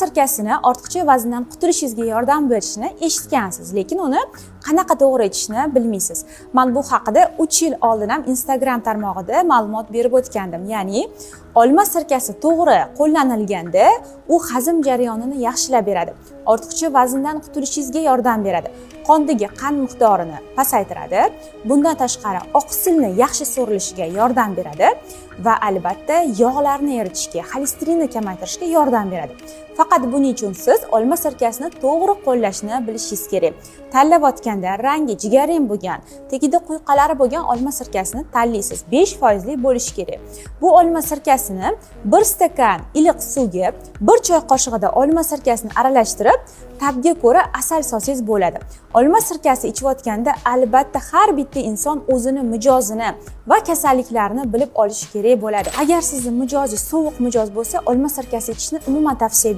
sirkasini ortiqcha vazndan qutulishingizga yordam berishini eshitgansiz, lekin uni qanaqa to'g'ri ichishni bilmaysiz. Men bu haqida 3 yil oldin ham Instagram tarmog'ida ma'lumot berib o'tgandim. Ya'ni olma sirkasi to'g'ri qo'llanilganda u hazm jarayonini yaxshilab beradi. Ortiqcha vazndan qutulishingizga yordam beradi. Qondagi qand miqdorini pasaytiradi. Bundan tashqari oqsilni yaxshi so'rilishiga yordam beradi va albatta yog'larni eritishga, xolesterinni kamaytirishga yordam beradi. Faqat buning uchun siz olma sirkasini to'g'ri qo'llashni bilishingiz kerak. Tanlayotganda rangi jigarrang bo'lgan, tagida quyqalari bo'lgan olma sirkasini tanlaysiz. 5% bo'lishi kerak. Bu olma sirkasini 1 stakan iliq suvga 1 choy qoshig'ida olma sirkasini aralashtirib, tabga ko'ra asal solsangiz bo'ladi. Olma sirkasi ichayotganda albatta har bitta inson o'zini mijozini va kasalliklarini bilib olishi kerak bo'ladi. Agar sizning mijozing sovuq mijoz bo'lsa, olma sirkasi ichishni umuman tavsiya